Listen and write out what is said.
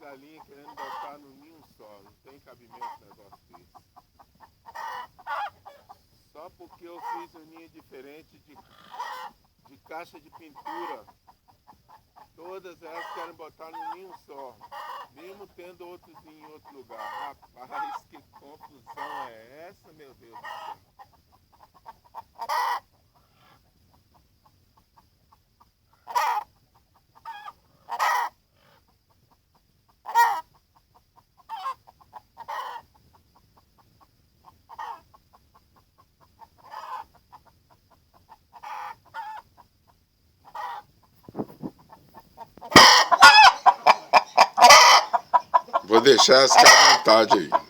galinhas querendo botar no ninho só. Não tem cabimento um negócio desse. Só porque eu fiz um ninho diferente de caixa de pintura. Todas elas querem botar no ninho só. Mesmo tendo outros em outro lugar. Rapaz, que confusão é essa, meu Deus do céu? Vou deixar essa à vontade aí.